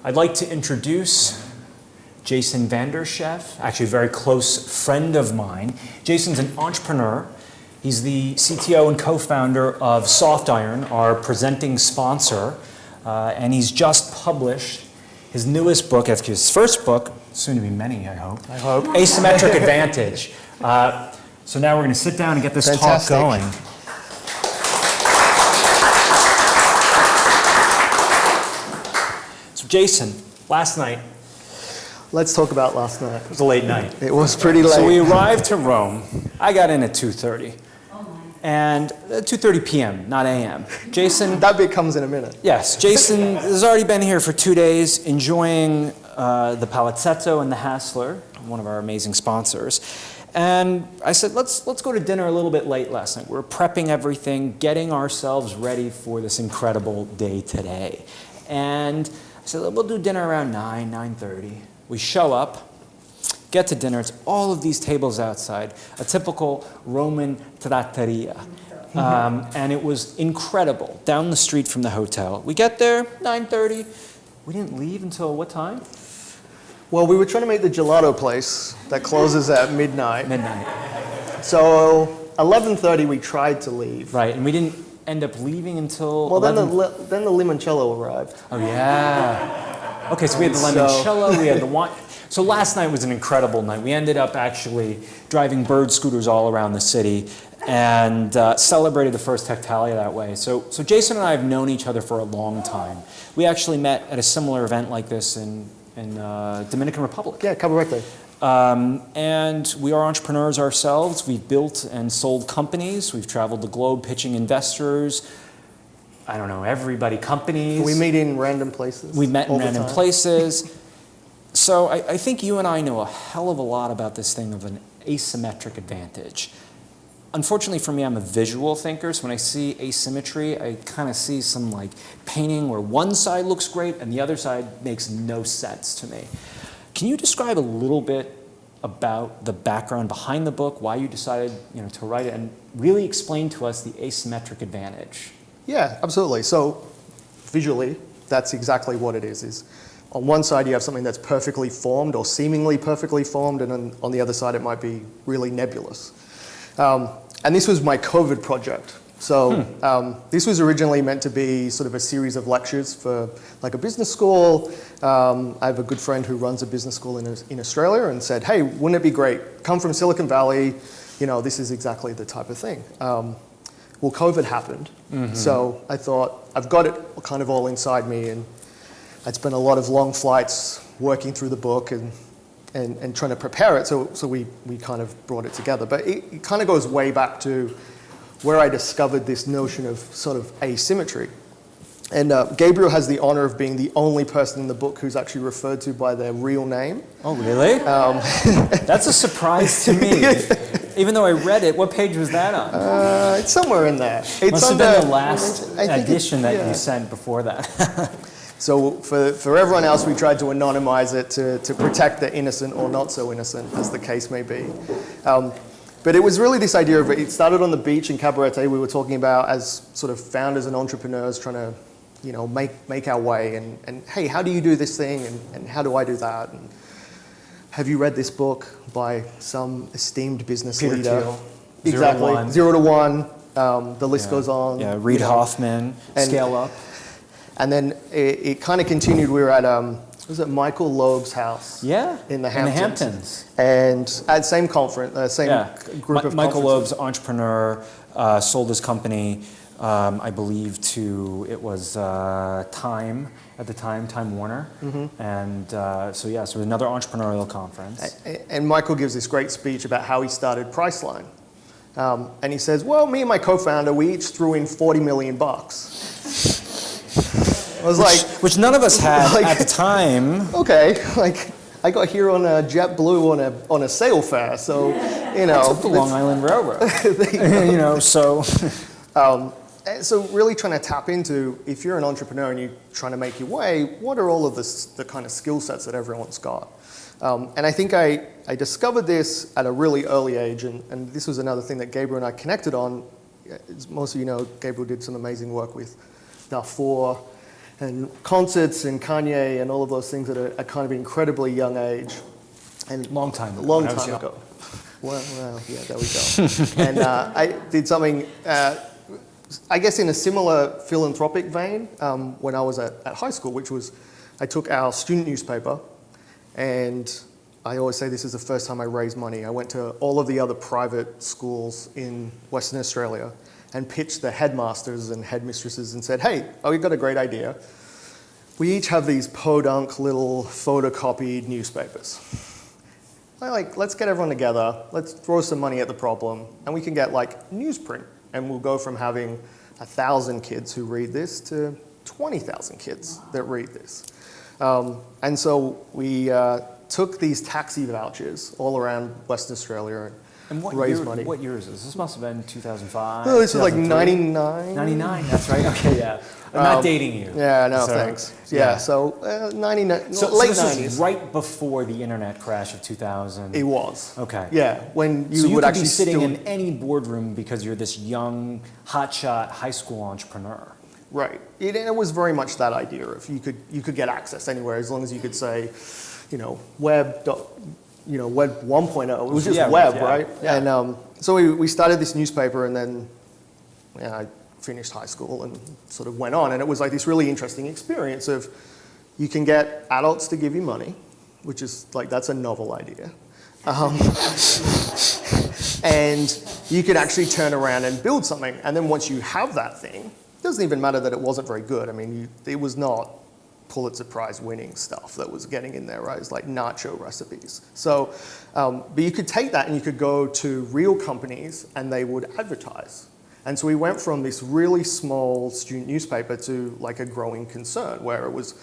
I'd like to introduce Jason Vanderschaff, actually a very close friend of mine. Jason's an entrepreneur. He's the CTO and co-founder of SoftIron, our presenting sponsor, and he's just published his newest book, actually his first book, soon to be many, I hope. Asymmetric Advantage. So now we're going to sit down and get this Fantastic. talk going. So Jason, last night, Let's talk about last night. it was a late night. It was pretty late. So we arrived to Rome. I got in at 2:30. And 2:30 p.m., not a.m. Jason, That bit comes in a minute. yes, Jason has already been here for 2 days enjoying the Palazzetto and the Hassler, one of our amazing sponsors. And I said, let's go to dinner a little bit late last night. We're prepping everything, getting ourselves ready for this incredible day today. And I said, we'll do dinner around 9:30. We show up, get to dinner. It's all of these tables outside, a typical Roman trattoria. And it was incredible, down the street from the hotel. We get there, 9:30. We didn't leave until what time? Well, we were trying to make the gelato place that closes at midnight. Midnight. So 11:30 we tried to leave. Right, and we didn't end up leaving until Well, 11. then the limoncello arrived. Oh, yeah. Okay, so we had the limoncello, we had the wine. So last night was an incredible night. We ended up actually driving bird scooters all around the city and celebrated the first Techtalia that way. So Jason and I have known each other for a long time. We actually met at a similar event like this in Dominican Republic. Yeah, Cabaret. And we are entrepreneurs ourselves. We've built and sold companies. We've traveled the globe pitching investors. I don't know, everybody, companies. We meet in random places. We met in all the random time. places. So I think you and I know a hell of a lot about this thing of an asymmetric advantage. Unfortunately for me, I'm a visual thinker, so when I see asymmetry, I kind of see some like painting where one side looks great and the other side makes no sense to me. Can you describe a little bit about the background behind the book, why you decided to write it, and really explain to us the asymmetric advantage? Yeah, absolutely. So visually, that's exactly what it is on one side you have something that's perfectly formed or seemingly perfectly formed, and on the other side it might be really nebulous. And this was my COVID project. So this was originally meant to be sort of a series of lectures for like a business school. I have a good friend who runs a business school in Australia and said, hey, wouldn't it be great? Come from Silicon Valley, this is exactly the type of thing. Well, COVID happened. So I thought, I've got it kind of all inside me, and I'd spent a lot of long flights working through the book and trying to prepare it, so we kind of brought it together. But it kind of goes way back to where I discovered this notion of sort of asymmetry. And Gabriel has the honor of being the only person in the book who's actually referred to by their real name. Oh, really? That's a surprise to me. Even though I read it, what page was that on? It's somewhere in there. It must have been the last edition that you sent before that. So for everyone else, we tried to anonymize it to protect the innocent or not so innocent, as the case may be. But it was really this idea of it started on the beach in Cabaret. We were talking about as sort of founders and entrepreneurs trying to, make our way. And hey, how do you do this thing? And how do I do that? And have you read this book by some esteemed business Peter leader? Thiel. Exactly. 0 to 1. The list goes on. Yeah, Reid Hoffman, Scale Up. And then it kind of continued. We were at, was it Michael Loeb's house? Yeah, in the Hamptons. And at same conference, group of Michael conferences. Loeb's entrepreneur, sold his company, I believe it was Time at the time, Time Warner. And so it was another entrepreneurial conference. And Michael gives this great speech about how he started Priceline. And he says, well, me and my co-founder, we each threw in $40 million. I was which none of us had at the time. Okay, I got here on a JetBlue on a sail fare, so I took the Long Island Railroad. So. So really trying to tap into, if you're an entrepreneur and you're trying to make your way, what are all of the kind of skill sets that everyone's got? And I think I discovered this at a really early age, and this was another thing that Gabriel and I connected on. As most of you know, Gabriel did some amazing work with Darfur and concerts and Kanye and all of those things at a kind of incredibly young age. And Long time ago. long when I was time young. ago. Well, yeah, there we go. And I did something, I guess in a similar philanthropic vein when I was at high school, which was I took our student newspaper, and I always say this is the first time I raised money. I went to all of the other private schools in Western Australia and pitched the headmasters and headmistresses and said, hey, we've got a great idea. We each have these podunk little photocopied newspapers. Let's get everyone together, let's throw some money at the problem, and we can get newsprint. And we'll go from having 1,000 kids who read this to 20,000 kids that read this. And so we took these taxi vouchers all around Western Australia and raised money. What year is this? This must have been 2005. Oh, this is 2003? 99. 99, that's right. Okay, yeah. I'm not dating you. Yeah, no, So, thanks. yeah. So 99, So late this 90s. is right before the internet crash of 2000. It was. Okay. Yeah, when you So you would could actually be sitting still, in any boardroom because you're this young, hotshot high school entrepreneur. right. It was very much that idea of you could get access anywhere as long as you could say, web 1.0. It was just Yeah, web, yeah, right? yeah. And so we started this newspaper, and then I finished high school and sort of went on. And it was this really interesting experience of you can get adults to give you money, which is that's a novel idea. And you can actually turn around and build something. And then once you have that thing, it doesn't even matter that it wasn't very good. I mean, it was not Pulitzer Prize winning stuff that was getting in there, right? It was nacho recipes. So, but you could take that and you could go to real companies and they would advertise. And so we went from this really small student newspaper to a growing concern where it was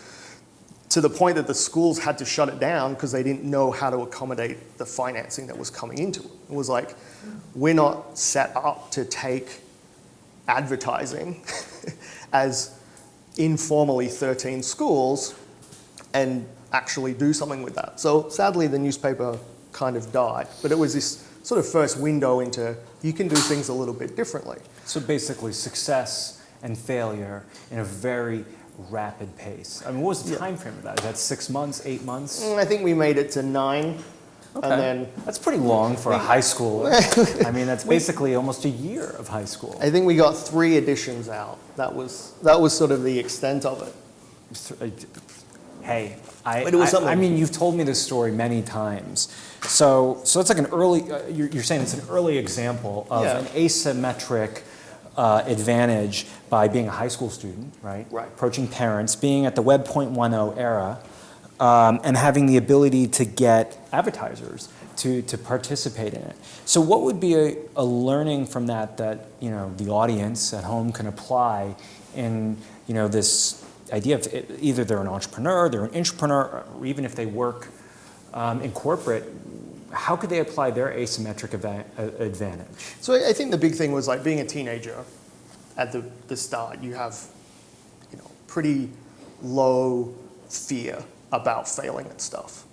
to the point that the schools had to shut it down because they didn't know how to accommodate the financing that was coming into it. It was we're not set up to take advertising as informally 13 schools and actually do something with that. So sadly, the newspaper kind of died, but it was this sort of first window into you can do things a little bit differently. So basically, success and failure in a very rapid pace. I mean, what was the time frame of that? Is that 6 months, 8 months? I think we made it to 9. Okay. And then that's pretty long for a high schooler. I mean, that's basically almost a year of high school. I think we got 3 editions out. That was sort of the extent of it. Hey, But it was something. I mean, you've told me this story many times. So it's an early, you're saying it's an early example of an asymmetric advantage by being a high school student, right? Right. Approaching parents, being at the Web 0.10 era, and having the ability to get advertisers to participate in it. So what would be a learning from that the audience at home can apply in this idea of either they're an entrepreneur, they're an intrapreneur, or even if they work in corporate, how could they apply their asymmetric advantage? So I think the big thing was being a teenager at the start, you have pretty low fear about failing at stuff.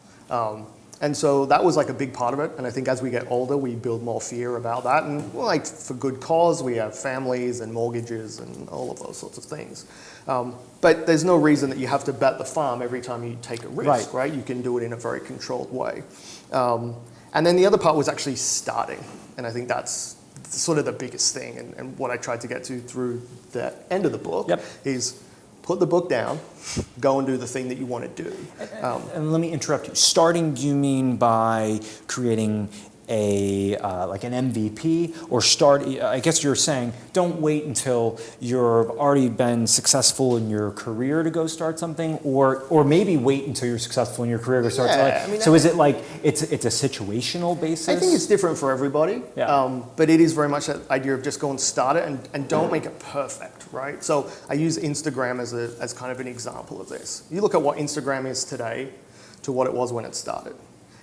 And so that was a big part of it. And I think as we get older, we build more fear about that. And for good cause, we have families and mortgages and all of those sorts of things. But there's no reason that you have to bet the farm every time you take a risk, right? You can do it in a very controlled way. And then the other part was actually starting. And I think that's sort of the biggest thing. And what I tried to get to through the end of the book is put the book down, go and do the thing that you want to do. And let me interrupt you. Starting, do you mean by creating an MVP, or start? I guess you're saying don't wait until you've already been successful in your career to go start something, or maybe wait until you're successful in your career to start something. So is it it's a situational basis? I think it's different for everybody. Yeah. But it is very much that idea of just go and start it and don't make it perfect, right? So I use Instagram as kind of an example of this. You look at what Instagram is today to what it was when it started.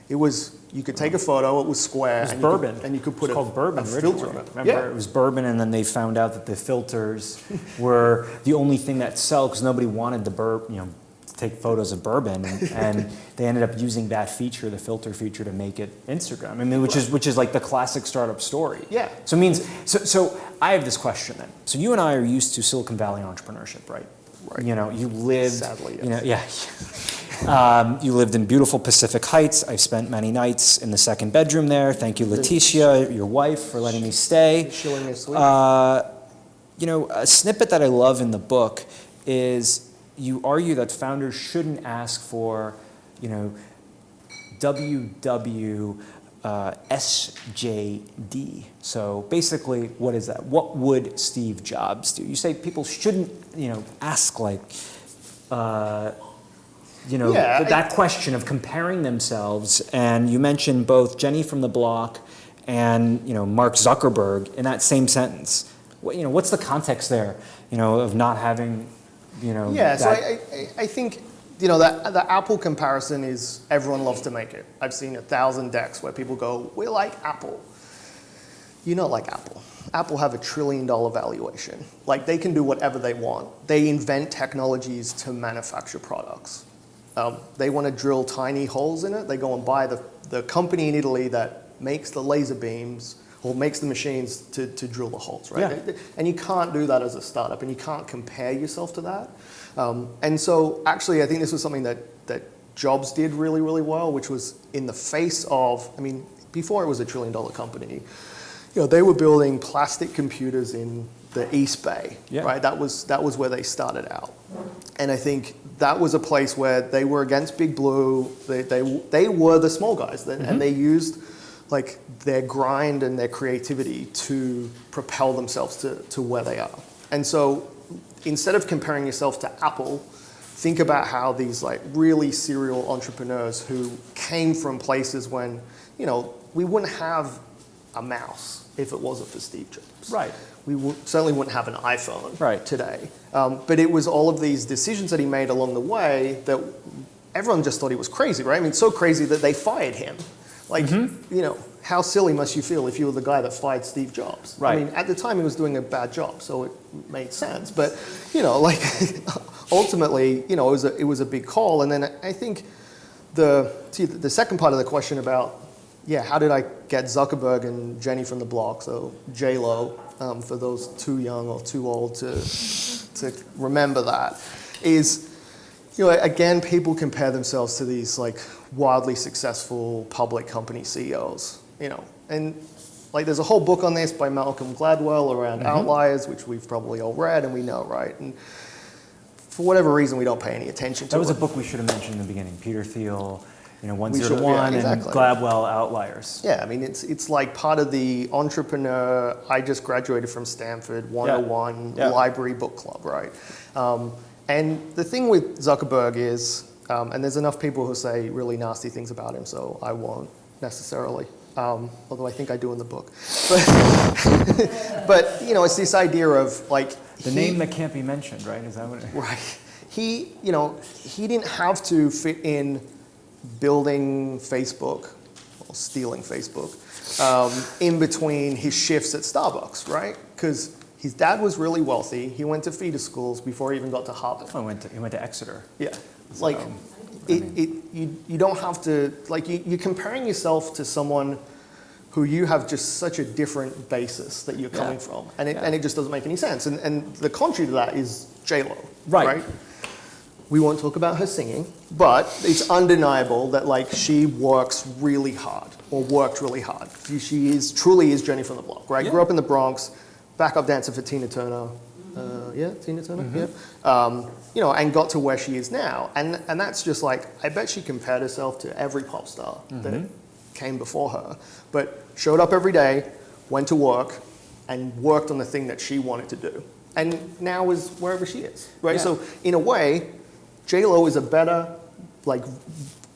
It was, you could take a photo, it was square. It was bourbon. And you could put called bourbon a filter on originally. it. Remember, it was bourbon, and then they found out that the filters were the only thing that sell because nobody wanted the to take photos of bourbon, and they ended up using that feature, the filter feature, to make it Instagram. I mean, which is like the classic startup story. Yeah. So it means so I have this question then. So you and I are used to Silicon Valley entrepreneurship, right? Right. You know, you lived. Sadly, You know, yes. yeah. You lived in beautiful Pacific Heights. I've spent many nights in the second bedroom there. Thank you, Letitia, your wife, for letting me stay. Schillinger suite. You know, a snippet that I love in the book is you argue that founders shouldn't ask for, you know, SJD. So basically, what is that? What would Steve Jobs do? You say people shouldn't, you know, ask like, you know, that question of comparing themselves. And you mentioned both Jenny from the block and, you know, Mark Zuckerberg in that same sentence. You know, what's the context there, you know, of not having, you know, Yeah, so I think, you know, the Apple comparison is everyone loves to make it. I've seen 1,000 decks where people go, we're like Apple. You're not like Apple. Apple have $1 trillion valuation. Like, they can do whatever they want. They invent technologies to manufacture products. They want to drill tiny holes in it. They go and buy the company in Italy that makes the laser beams or makes the machines to drill the holes, right? Yeah. And you can't do that as a startup, and you can't compare yourself to that. And so actually, I think this was something that Jobs did really, really well, which was in the face of, I mean, before it was $1 trillion company, you know, they were building plastic computers in the East Bay, right? That was where they started out. And I think that was a place where they were against Big Blue. They were the small guys, and they used like their grind and their creativity to propel themselves to where they are. And so instead of comparing yourself to Apple, think about how these like really serial entrepreneurs who came from places when, you know, we wouldn't have a mouse if it wasn't for Steve Jobs. Right. We certainly wouldn't have an iPhone today. But it was all of these decisions that he made along the way that everyone just thought he was crazy, right? I mean, so crazy that they fired him. Like, you know, how silly must you feel if you were the guy that fired Steve Jobs? Right. I mean, at the time he was doing a bad job, so it made sense. But, you know, like, ultimately, you know, it was a big call. And then I think the second part of the question about, how did I get Zuckerberg and Jenny from the block, so J-Lo, for those too young or too old to remember that, is, you know, again, people compare themselves to these like wildly successful public company CEOs, you know, and like there's a whole book on this by Malcolm Gladwell around outliers, which we've probably all read and we know, right? And for whatever reason, we don't pay any attention to it. That was a book we should have mentioned in the beginning. Peter Thiel, you know, 101 and Gladwell Outliers. Yeah, I mean, it's like part of the entrepreneur, I just graduated from Stanford, 101 library book club, right? And the thing with Zuckerberg is, and there's enough people who say really nasty things about him, so I won't necessarily, although I think I do in the book. But you know, it's this idea of like... The name that can't be mentioned, right? Is that what it is? Right. He didn't have to fit in building Facebook, or stealing Facebook, in between his shifts at Starbucks, right? Because his dad was really wealthy. He went to feeder schools before he even got to Harvard. Oh, he went to Exeter. Yeah, So, like you don't have to, like you're comparing yourself to someone who you have just such a different basis that you're coming from, and it just doesn't make any sense. And the contrary to that is J-Lo, right? We won't talk about her singing, but it's undeniable that like she works really hard, or worked really hard. She truly is Jenny from the block, right? Yeah. Grew up in the Bronx, backup dancer for Tina Turner. Tina Turner, you know, and got to where she is now. And that's just like, I bet she compared herself to every pop star that came before her, but showed up every day, went to work, and worked on the thing that she wanted to do. And now is wherever she is, right? Yeah. So in a way, J-Lo is a better like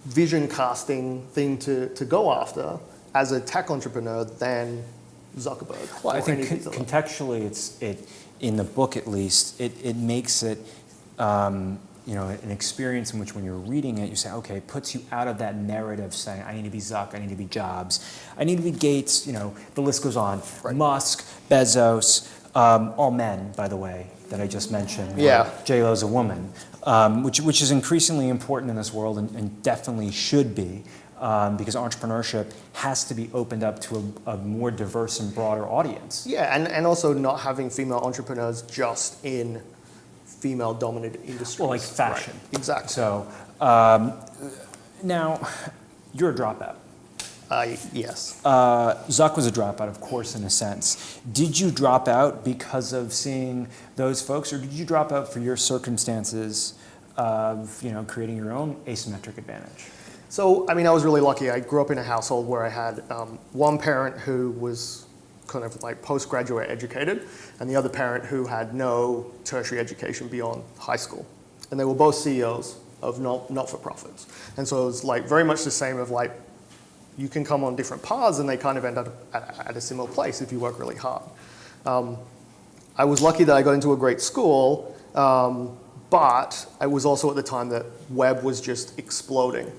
vision casting thing to go after as a tech entrepreneur than Zuckerberg. Well, I think contextually, it in the book at least, it makes it you know, an experience in which when you're reading it, you say, okay, it puts you out of that narrative saying, I need to be Zuck, I need to be Jobs, I need to be Gates, you know, the list goes on. Right. Musk, Bezos, all men, by the way, that I just mentioned. Yeah. J-Lo's a woman, which is increasingly important in this world and definitely should be. Because entrepreneurship has to be opened up to a more diverse and broader audience. Yeah, and also not having female entrepreneurs just in female-dominated industries. Well, like fashion. Right. Exactly. So now, you're a dropout. Yes. Zuck was a dropout, of course, in a sense. Did you drop out because of seeing those folks, or did you drop out for your circumstances of creating your own asymmetric advantage? So, I mean, I was really lucky. I grew up in a household where I had one parent who was kind of like postgraduate educated, and the other parent who had no tertiary education beyond high school. And they were both CEOs of not-for-profits. And so it was like very much the same of like, you can come on different paths and they kind of end up at a similar place if you work really hard. I was lucky that I got into a great school, but I was also at the time that web was just exploding.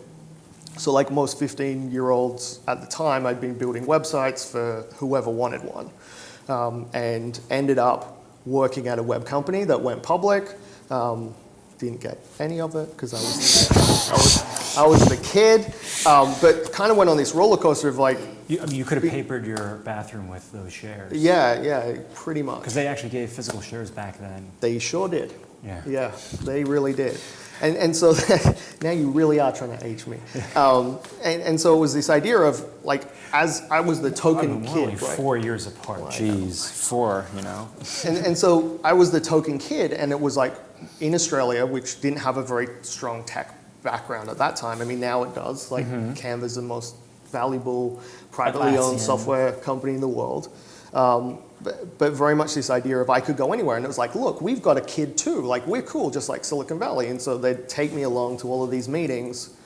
So like most 15-year-olds at the time, I'd been building websites for whoever wanted one, and ended up working at a web company that went public. Didn't get any of it because I was the kid, but kind of went on this roller coaster of like. You could have papered your bathroom with those shares. Yeah, pretty much. Because they actually gave physical shares back then. They sure did. Yeah, they really did. And so now you really are trying to age me. And so it was this idea of like, as I was the token kid, only 4 years apart. Well, Jeez, 4, And so I was the token kid, and it was like in Australia, which didn't have a very strong tech background at that time. I mean, now it does. Like Canva's the most valuable privately owned software company in the world. But very much this idea of I could go anywhere. And it was like, look, we've got a kid too. Like, we're cool, just like Silicon Valley. And so they'd take me along to all of these meetings.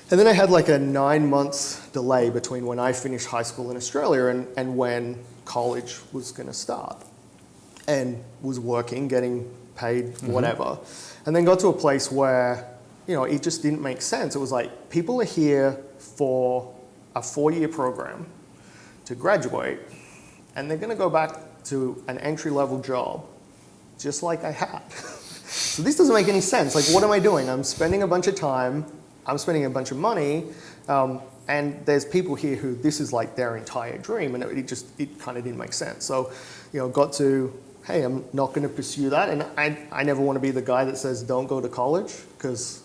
And then I had like a 9-month delay between when I finished high school in Australia and when college was going to start. And was working, getting paid, whatever. And then got to a place where, it just didn't make sense. It was like, people are here for a 4-year program to graduate, and they're going to go back to an entry-level job, just like I had. So this doesn't make any sense. Like, what am I doing? I'm spending a bunch of time, I'm spending a bunch of money, and there's people here who this is like their entire dream, and it kind of didn't make sense. So, got to, hey, I'm not going to pursue that, and I never want to be the guy that says don't go to college, because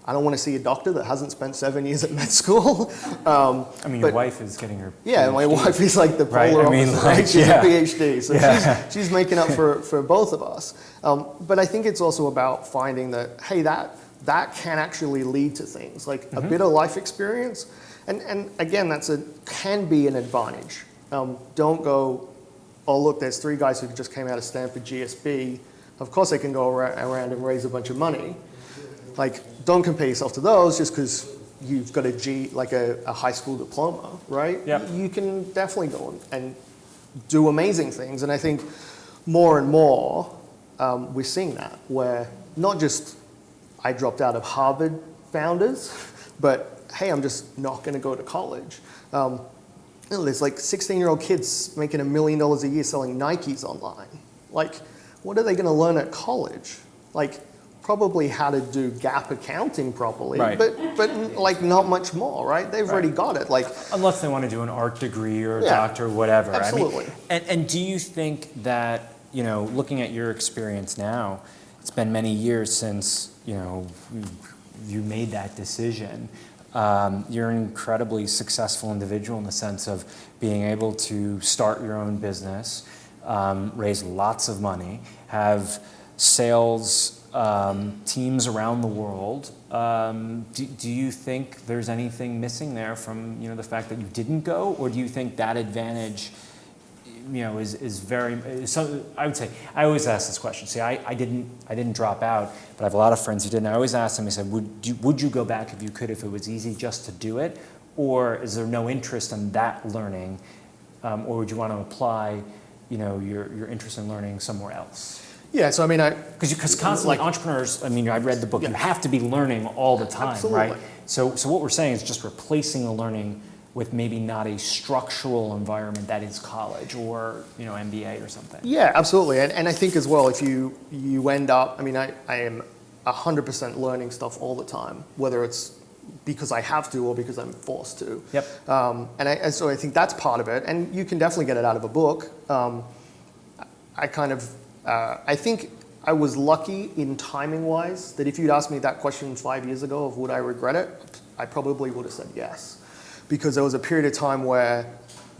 I don't want to see a doctor that hasn't spent 7 years at med school. Your wife is getting her PhD. Yeah, my wife is like the polar opposite. Right? She's a PhD, so she's making up for both of us. But I think it's also about finding that, hey, that can actually lead to things, like a bit of life experience. And again, can be an advantage. Don't go, oh, look, there's 3 guys who just came out of Stanford GSB. Of course they can go around and raise a bunch of money. Like, don't compare yourself to those just because you've got a high school diploma, right? Yep. You can definitely go and do amazing things. And I think more and more we're seeing that, where not just I dropped out of Harvard founders, but hey, I'm just not going to go to college. There's like 16-year-old kids making $1 million a year selling Nikes online. Like, what are they going to learn at college? Like, probably how to do GAAP accounting properly, right. but like not much more, right? They've already got it. Like, unless they want to do an art degree or a doctor or whatever. Absolutely. And do you think that, looking at your experience now, it's been many years since, you made that decision. You're an incredibly successful individual in the sense of being able to start your own business, raise lots of money, have sales teams around the world. Do you think there's anything missing there from the fact that you didn't go, or do you think that advantage is very? So I would say I always ask this question. See, I didn't drop out, but I have a lot of friends who did. And I always ask them. I said, would you go back if you could, if it was easy just to do it, or is there no interest in that learning, or would you want to apply your interest in learning somewhere else? Yeah, so I mean, because constantly entrepreneurs. I mean, I read the book. You have to be learning all the time, Absolutely. right? So what we're saying is just replacing the learning with maybe not a structural environment that is college or MBA or something. Yeah, absolutely, and I think as well, if you end up, I mean, I am 100% learning stuff all the time, whether it's because I have to or because I'm forced to. Yep. And so I think that's part of it, and you can definitely get it out of a book. I think I was lucky in timing-wise that if you'd asked me that question 5 years ago of would I regret it, I probably would have said yes. Because there was a period of time where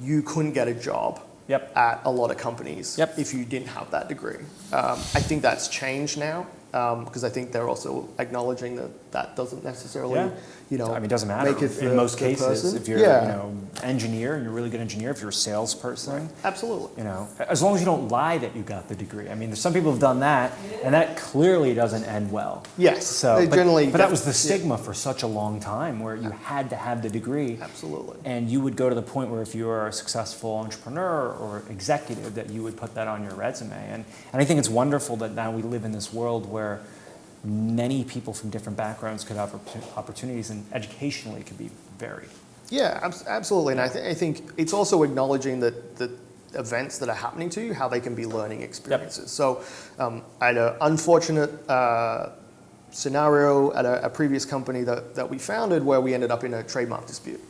you couldn't get a job at a lot of companies if you didn't have that degree. I think that's changed now because I think they're also acknowledging that that doesn't necessarily, you know, I mean, it doesn't matter. make it In most cases, person. if you're, you know, engineer and you're a really good engineer, if you're a salesperson, Absolutely. you know, as long as you don't lie that you got the degree. I mean, there's some people who've done that, and that clearly doesn't end well. Yes. So, they generally but that was the stigma for such a long time, where you had to have the degree. Absolutely. And you would go to the point where if you were a successful entrepreneur or executive, that you would put that on your resume. And I think it's wonderful that now we live in this world where many people from different backgrounds could have opportunities, and educationally could be varied. Yeah, absolutely. And I think it's also acknowledging that the events that are happening to you, how they can be learning experiences. So I had an unfortunate scenario at a previous company that we founded where we ended up in a trademark dispute.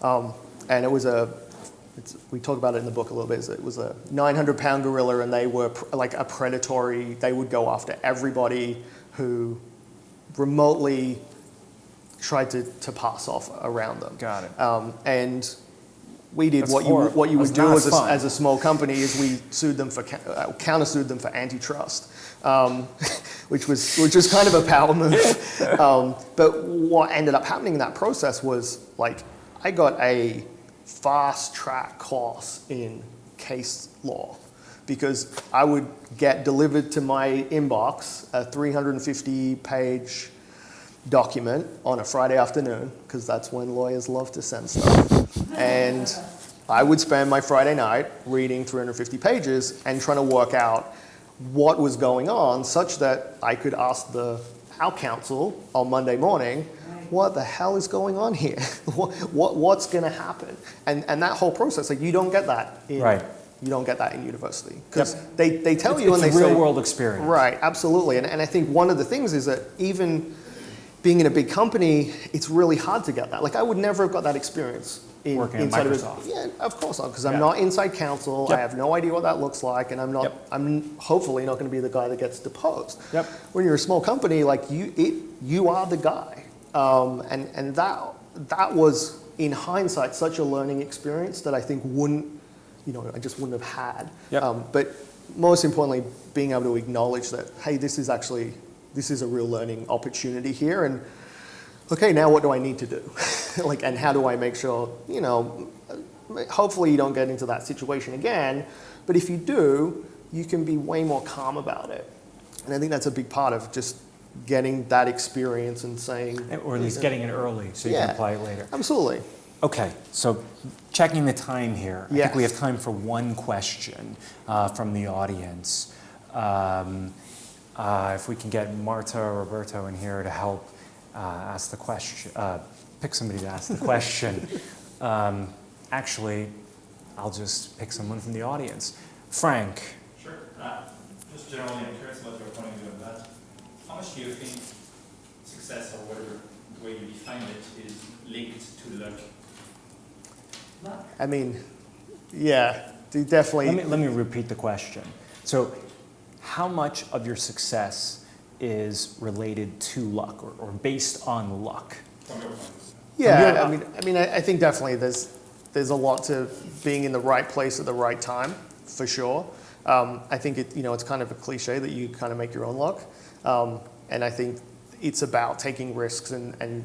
And it was we talk about it in the book a little bit. It was a 900-pound gorilla, and they were like a predatory. They would go after everybody who remotely tried to pass off around them. Got it. And we did That's what you would do not as a small company is we sued them for countersued them for antitrust, which was kind of a power move. But what ended up happening in that process was like I got a fast track course in case law, because I would get delivered to my inbox a 350-page document on a Friday afternoon, because that's when lawyers love to send stuff. And I would spend my Friday night reading 350 pages and trying to work out what was going on such that I could ask our counsel on Monday morning, what the hell is going on here? What's going to happen? And that whole process, like you don't get that you don't get that in university, because they tell you and they say it's a real world experience. Right, absolutely. And I think one of the things is that even being in a big company, it's really hard to get that. Like I would never have got that experience working inside at Microsoft. Yeah, of course not, because I'm not inside counsel. I have no idea what that looks like, and I'm hopefully not going to be the guy that gets deposed. When you're a small company, like you are the guy, and that was in hindsight such a learning experience that I think I just wouldn't have had. But most importantly, being able to acknowledge that, hey, this is a real learning opportunity here, and okay, now what do I need to do? And how do I make sure, hopefully you don't get into that situation again, but if you do, you can be way more calm about it. And I think that's a big part of just getting that experience and saying... Or at least getting it early so you can apply it later. Absolutely. Okay, so checking the time here. I think we have time for one question from the audience. If we can get Marta or Roberto in here to help ask the question, pick somebody to ask the question. Actually, I'll just pick someone from the audience. Frank. Sure. Just generally, I'm curious about your point of view on that. How much do you think success, or whatever way you define it, is linked to luck? I mean, definitely. Let me repeat the question. So, how much of your success is related to luck or based on luck? Yeah, I think definitely there's a lot to being in the right place at the right time, for sure. I think it's kind of a cliche that you kind of make your own luck, and I think it's about taking risks, and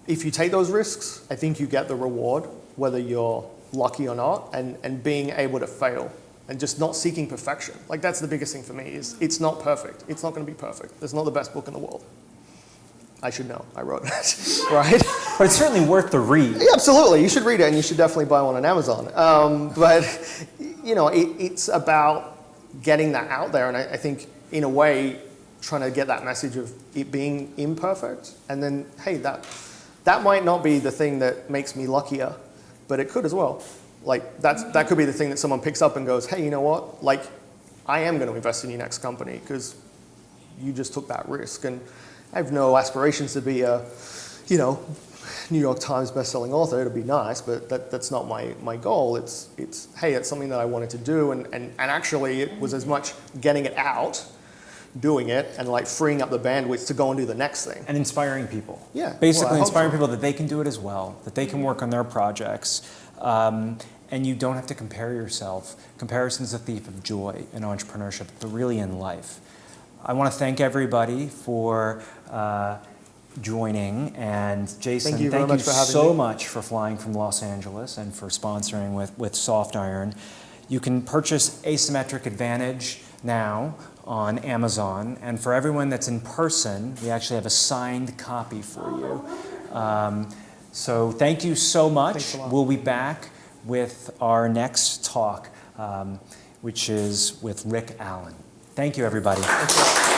if you take those risks, I think you get the reward, whether you're lucky or not, and being able to fail. And just not seeking perfection. Like that's the biggest thing for me is it's not perfect. It's not going to be perfect. It's not the best book in the world. I should know. I wrote it, right? But it's certainly worth the read. Yeah, absolutely. You should read it, and you should definitely buy one on Amazon. But it's about getting that out there, and I think in a way trying to get that message of it being imperfect, and then hey, that might not be the thing that makes me luckier, but it could as well. Like that could be the thing that someone picks up and goes, hey, you know what? Like, I am going to invest in your next company because you just took that risk. And I have no aspirations to be a, New York Times best-selling author. It'd be nice, but that's not my goal. It's hey, it's something that I wanted to do, and actually it was as much getting it out doing it and like freeing up the bandwidth to go and do the next thing. And inspiring people. Yeah, well, I Basically hope inspiring so. people that they can do it as well, that they can work on their projects. And you don't have to compare yourself. Comparison is a thief of joy in entrepreneurship, but really in life. I want to thank everybody for joining. And Jason, Thank you very much for having so me. much for flying from Los Angeles and for sponsoring with Soft Iron. You can purchase Asymmetric Advantage now on Amazon. And for everyone that's in person, we actually have a signed copy for you. So thank you so much. Thanks a lot. We'll be back with our next talk, which is with Rick Allen. Thank you, everybody. Thanks a lot.